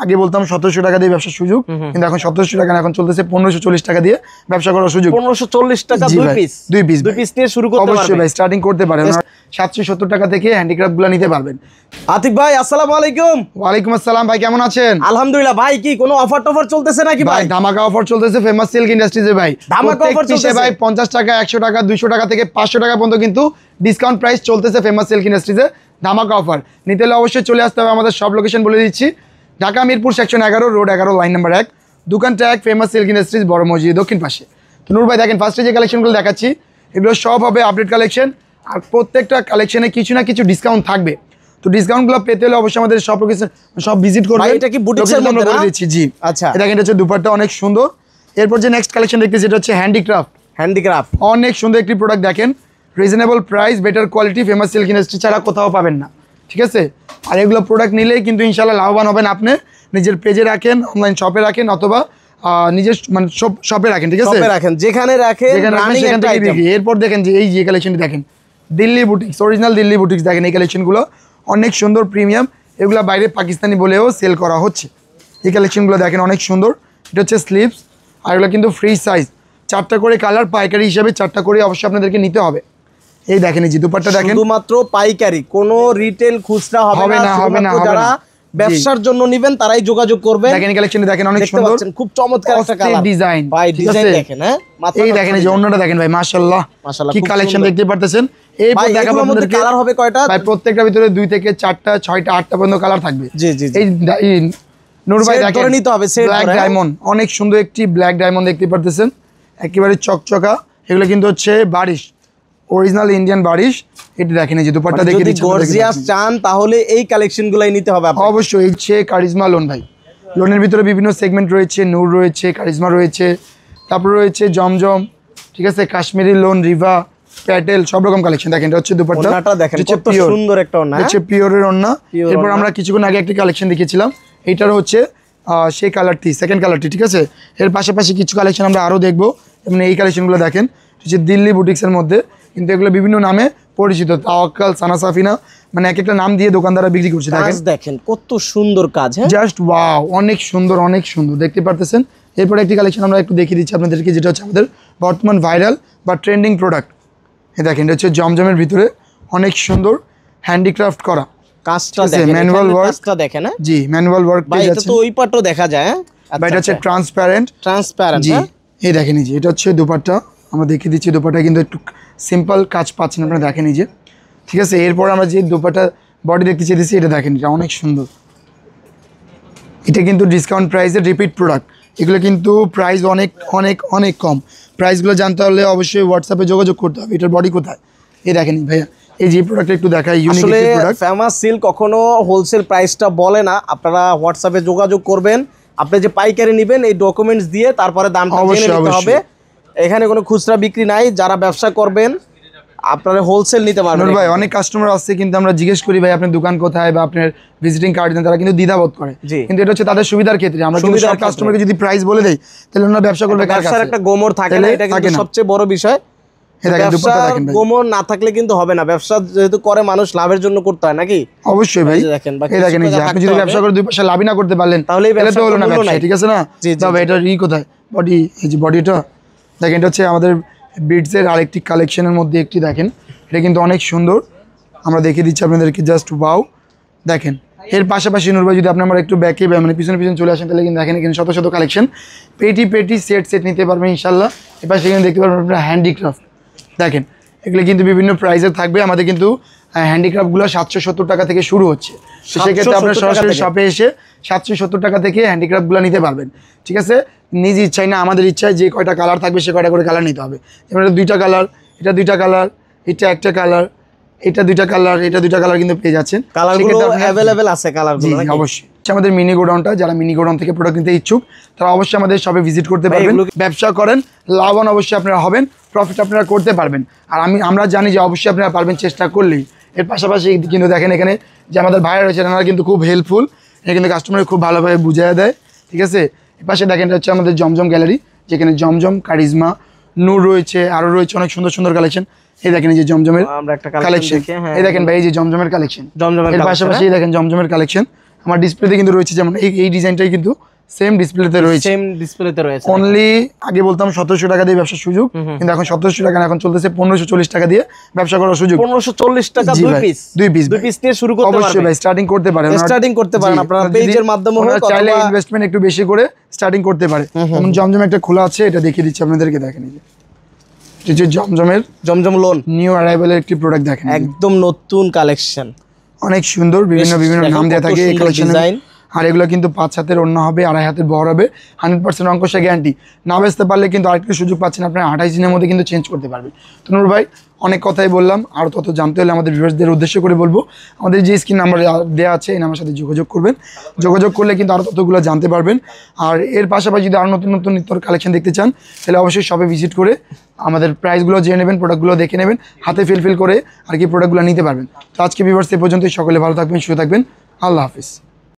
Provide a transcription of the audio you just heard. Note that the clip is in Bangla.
আগে বলতাম 1700 টাকা দিয়ে ব্যবসার সুযোগ, কিন্তু এখন 1700 টাকা না, এখন চলতেছে 1540 টাকা দিয়ে ব্যবসা করার সুযোগ। 1540 টাকা দুই পিস নিয়ে শুরু করতে পারবেন। অবশ্যই ভাই স্টার্টিং করতে পারেন। 770 টাকা থেকে হ্যান্ডিক্রাফট গুলো নিতে পারবেন। আতিক ভাই আসসালামু আলাইকুম। ওয়ালাইকুম আসসালাম ভাই, কেমন আছেন? আলহামদুলিল্লাহ। ভাই কি কোনো অফার টফার চলতেছে নাকি ভাই? ধামাকা অফার চলতেছে ফেমাস সিল্ক ইন্ডাস্ট্রিজে ভাই। ধামাকা অফার চলতেছে ভাই, 50 টাকা, 100 টাকা, 200 টাকা থেকে 500 টাকা পর্যন্ত কিন্তু ডিসকাউন্ট প্রাইস চলতেছে ফেমাস সিল্ক ইন্ডাস্ট্রিজে। ধামাকা অফার নিতে হলে অবশ্যই চলে আসতে হবে। আমাদের সব লোকেশন বলে দিচ্ছি। Dhaka Mirpur section 11, road 11, line number 1, দোকানটা এক, ফেমাস সিল্ক ইন্ডাস্ট্রিজ, বড় মসজিদ দক্ষিণ পাশে। তো নূর ভাই দেখেন, ফার্স্টে যে কালেকশনগুলো দেখাচ্ছি এগুলো সব হবে আপডেট কালেকশন, আর প্রত্যেকটা কালেকশনে কিছু না কিছু ডিসকাউন্ট থাকবে। তো ডিসকাউন্টগুলো পেতে হলে অবশ্যই আমাদের সব লোকেশন সব ভিজিট করবেন। এটা কি বুটিক্সের মধ্যে না? দিচ্ছি জি। আচ্ছা, এটা কিন্তু হচ্ছে দুপাট্টা অনেক সুন্দর। এরপর যে নেক্সট কালেকশন দেখতেছি এটা হচ্ছে হ্যান্ডিক্রাফট। অনেক সুন্দর একটি প্রোডাক্ট দেখেন, reasonable price, better quality, famous silk industry ছাড়া কোথাও পাবেন না, ঠিক আছে? আর এগুলো প্রোডাক্ট নিলেই কিন্তু ইনশাআল্লাহ লাভবান হবেন। আপনি নিজের পেজে রাখেন, অনলাইন শপে রাখেন, অথবা নিজের মানে শপে রাখেন, ঠিক আছে? যেখানে রাখেন সেখান থেকে বিক্রি। এরপর দেখেন যে এই যে কালেকশনটি দেখেন, Delhi boutiques, original Delhi boutiques দেখেন। এই কালেকশনগুলো অনেক সুন্দর, প্রিমিয়াম। এগুলো বাইরে পাকিস্তানি বলেও সেল করা হচ্ছে। এই কালেকশনগুলো দেখেন অনেক সুন্দর। এটা হচ্ছে স্লিভস, আর এগুলো কিন্তু ফ্রি সাইজ, 4টা করে কালার, পাইকারি হিসাবে 4টা করে অবশ্যই আপনাদেরকে নিতে হবে। এই দেখেন, এই যে দুপাট্টা দেখেন, শুধুমাত্র পাইকারি, কোনো রিটেল খুচরা হবে না। যারা ব্যবসার জন্য নেবেন তারাই যোগাযোগ করবেন। দেখেন এই কালেকশন দেখেন, অনেক সুন্দর, খুব চমৎকার একটা কালার ডিজাইন। ভাই ডিজাইন দেখেন, হ্যাঁ এই দেখেন এই যে অন্যটা দেখেন ভাই, মাশাআল্লাহ কি কালেকশন দেখতে পারতেছেন। এই পর দেখাবো আপনাদেরকে কালার হবে কয়টা ভাই, প্রত্যেকটার ভিতরে 2 থেকে 4টা, 6টা, 8টা পর্যন্ত কালার থাকবে। জি জি। এই নূর ভাই দেখেন, ধরে নিতে হবে সেট ব্ল্যাক ডায়মন্ড, অনেক সুন্দর একটি ব্ল্যাক ডায়মন্ড দেখতে পারতেছেন, একেবারে চকচকা। এগুলো কিন্তু হচ্ছে বারিশ, অরিজিনাল ইন্ডিয়ান বারিশ। এটা দেখেন এই যে দুপাট্টা দেখে দিচ্ছি। গর্জিয়াস চান তাহলে এই কালেকশনগুলাই নিতে হবে আপনাদের। অবশ্যই। এই হচ্ছে কারিজমা লোন ভাই। লোনের ভিতরে বিভিন্ন সেগমেন্ট রয়েছে, নূর রয়েছে, কারিজমা রয়েছে, তারপর রয়েছে জমজম, ঠিক আছে, কাশ্মীরি লোন, রিভা, প্যাটেল, সব রকম কালেকশন দেখেন। এটা হচ্ছে দুপাট্টা, ওন্নাটা দেখেন কত সুন্দর একটা ওন্না, হচ্ছে পিওরের ওন্না। এরপর আমরা কিছুক্ষণ আগে একটা কালেকশন দেখিয়েছিলাম, এইটার হচ্ছে সেই কালারটি, সেকেন্ড কালারটি, ঠিক আছে? এর পাশাপাশি কিছু কালেকশন আমরা আরও দেখবো। মানে এই কালেকশনগুলো দেখেন, হচ্ছে দিল্লি বুটিক্সের মধ্যে, কিন্তু এগুলো বিভিন্ন নামে পরিচিত, তাওয়াক্কাল, সানা সাফিনা, মানে এক একটা নাম দিয়ে দোকানদাররা বিক্রি করছে। দেখেন কত সুন্দর কাজ, জাস্ট ওয়াও, অনেক সুন্দর, অনেক সুন্দর দেখতে পারতেছেন। এরপর একটি কালেকশন আমরা একটু দেখিয়ে দিচ্ছি আপনাদেরকে, যেটা হচ্ছে আমাদের বর্তমান ভাইরাল বা ট্রেন্ডিং প্রোডাক্ট। এই দেখেন, এটা হচ্ছে জমজমের ভিতরে অনেক সুন্দর হ্যান্ডিক্রাফট করা কাজটা দেখেন, ম্যানুয়াল ওয়ার্কটা দেখেন। জি, ম্যানুয়াল ওয়ার্ক ভাই, এটা তো ওই পাটও দেখা যায়। ভাই এটা হচ্ছে ট্রান্সপারেন্ট। জি, এই দেখেন, এই যে এটা হচ্ছে দুপাট্টা, আমরা দেখিয়ে দিচ্ছি। দুপাট্টা কিন্তু একটু সিম্পল কাজ পাচ্ছেন আপনারা, দেখেন এই যে, ঠিক আছে? এরপর আমরা যে দুপাট্টা বডি দেখতে চেয়েছি, এটা দেখেন, এটা অনেক সুন্দর। এটা কিন্তু ডিসকাউন্ট প্রাইসের রিপিট প্রোডাক্ট। এগুলো কিন্তু প্রাইস অনেক অনেক অনেক কম। প্রাইসগুলো জানতে হলে অবশ্যই হোয়াটসঅ্যাপে যোগাযোগ করতে হবে। এটার বডি কোথায় এই দেখেন ভাইয়া, এই যে প্রোডাক্টটা একটু দেখাই, ইউনিক প্রোডাক্ট। ফেমাস সিল্ক কখনো হোলসেল প্রাইসটা বলে না, আপনারা হোয়াটসঅ্যাপে যোগাযোগ করবেন। আপনি যে পাইকারি নেবেন এই ডকুমেন্টস দিয়ে তারপরে দামটা জেনে নিতে হবে। এখানে কোনো খুচরা বিক্রি নাই। যারা ব্যবসা করবেন আপনারা হোলসেল নিতে পারবেন। ভাই অনেক কাস্টমার আসছে, কিন্তু আমরা জিজ্ঞেস করি ভাই আপনার দোকান কোথায় বা আপনার ভিজিটিং কার্ড দেন, তারা কিন্তু দ্বিধাবোধ করে। কিন্তু এটা হচ্ছে তাদের সুবিধার ক্ষেত্রে। আমরা কিন্তু সব কাস্টমারকে যদি প্রাইস বলে দেই, তাহলে ওনারা ব্যবসা করবে কার কাছে? ব্যবসার একটা গোমর থাকে না, এটা কিন্তু সবচেয়ে বড় বিষয়। গোমর না থাকলে কিন্তু হবে না। ব্যবসা যেহেতু করে মানুষ, লাভের জন্য করতে হয় নাকি? অবশ্যই ভাই। দেখেন আপনি যদি ব্যবসা করে 2 পয়সা লাভই না করতে পারলেন, তাহলে তো হলো না ব্যবসা, ঠিক আছে না? তবে এটা কোথায় বডি, এই যে বডিটা দেখেন, এটা হচ্ছে আমাদের বিডসের আরেকটি কালেকশনের মধ্যে একটি। দেখেন এটা কিন্তু অনেক সুন্দর, আমরা দেখিয়ে দিচ্ছি আপনাদেরকে, জাস্ট ওয়াও। দেখেন এর পাশাপাশি নূর ভাই যদি আপনি আমরা একটু ব্যাকে মানে পিছনে চলে আসেন, তাহলে কিন্তু দেখেন এখানে শত শত কালেকশন, পেটি সেট নিতে পারবেন ইনশাল্লাহ। এবার সেখানে দেখতে পারবেন আপনার হ্যান্ডিক্রাফট। দেখেন এগুলো কিন্তু বিভিন্ন প্রাইসের থাকবে। আমাদের কিন্তু হ্যান্ডিক্রাফটগুলো 770 টাকা থেকে শুরু হচ্ছে। সেক্ষেত্রে আপনার সরাসরি শপে এসে 770 টাকা থেকে হ্যান্ডিক্রাফটগুলো নিতে পারবেন, ঠিক আছে? নিজ ইচ্ছায় না, আমাদের ইচ্ছায় যে কয়টা কালার থাকবে সে কয়টা করে কালার নিতে হবে। যেমন এটা 2টা কালার, এটা 2টা কালার, এটা একটা কালার, এটা 2টা কালার, এটা 2টা কালার কিন্তু পেয়ে যাচ্ছেন। কালারগুলো अवेलेबल আছে কালারগুলো নাকি? অবশ্যই। আমাদের মিনি গোডাউনটা, যারা মিনি গোডাউন থেকে প্রোডাক্ট নিতে ইচ্ছুক তারা অবশ্যই আমাদের শপে ভিজিট করতে পারবেন। ব্যবসা করেন, লাভবান অবশ্যই আপনারা হবেন, প্রফিট আপনারা করতে পারবেন। আর আমরা জানি যে অবশ্যই আপনারা পারবেন চেষ্টা করলেই। এর পাশাপাশি কিন্তু দেখেন এখানে যে আমাদের ভাইরা রয়েছে, ওনারা কিন্তু খুব হেল্পফুল। এটা কিন্তু কাস্টমার খুব ভালোভাবে বুঝিয়ে দেয়, ঠিক আছে? এর পাশে দেখেন এটা হচ্ছে আমাদের জমজম গ্যালারি, যেখানে জমজম, কারিজমা, নূর রয়েছে, আরও রয়েছে অনেক সুন্দর সুন্দর কালেকশন। এই দেখেন এই যে জমজমের কালেকশন, এই দেখেন ভাই এই যে জমজমের কালেকশন। এর পাশাপাশি দেখেন জমজমের কালেকশন, আমার ডিসপ্লেতে কিন্তু রয়েছে, যেমন এই ডিজাইনটাই কিন্তু সেম ডিসপ্লেতে রয়েছে, সেম ডিসপ্লেতে রয়েছে। অনলি আগে বলতাম 1700 টাকা দিয়ে ব্যবসার সুযোগ, কিন্তু এখন 1700 টাকা না, এখন চলতেছে 1540 টাকা দিয়ে ব্যবসা করার সুযোগ। 1540 টাকা দুই পিস নিয়ে শুরু করতে পারবেন। অবশ্যই ভাই স্টার্টিং করতে পারেন, আপনারা পেজের মাধ্যমে হোক অথবা চাইলে ইনভেস্টমেন্ট একটু বেশি করে স্টার্টিং করতে পারে। যেমন জমজম একটা খোলা আছে, এটা দেখিয়ে দিচ্ছি আপনাদেরকে, দেখেন এই যে জমজম লোন নিউ অ্যারাইভালের একটি প্রোডাক্ট, দেখেন একদম নতুন কালেকশন, অনেক সুন্দর, বিভিন্ন নাম দেওয়া থাকে এই কালেকশনের। আর এগুলো কিন্তু 5 হাতের ওড়না হবে, 2.5 হাতের বহর হবে, 100% অঙ্কশা গ্যারান্টি। না বেচতে পারলে কিন্তু আরেকটু সুযোগ পাচ্ছেন, আপনার 28 দিনের মধ্যে কিন্তু চেঞ্জ করতে পারবেন। তো নূর ভাই অনেক কথাই বললাম, আর তত জানতে হলে আমাদের ভিউয়ার্সদের উদ্দেশ্য করে বলবো, আমাদের যে স্ক্রিন নাম্বার দেওয়া আছে এই নাম্বারের সাথে যোগাযোগ করবেন। যোগাযোগ করলে কিন্তু আরও ততগুলো জানতে পারবেন। আর এর পাশাপাশি যদি আরও নতুন নিত্য কালেকশন দেখতে চান, তাহলে অবশ্যই শপে ভিজিট করে আমাদের প্রাইসগুলো জেনে নেবেন, প্রোডাক্টগুলো দেখে নেবেন, হাতে ফিল করে আর কি প্রোডাক্টগুলো নিতে পারবেন। তো আজকে ভিউয়ার্স এ পর্যন্তই, সকলে ভালো থাকবেন, সুস্থ থাকবেন, আল্লাহ হাফিজ।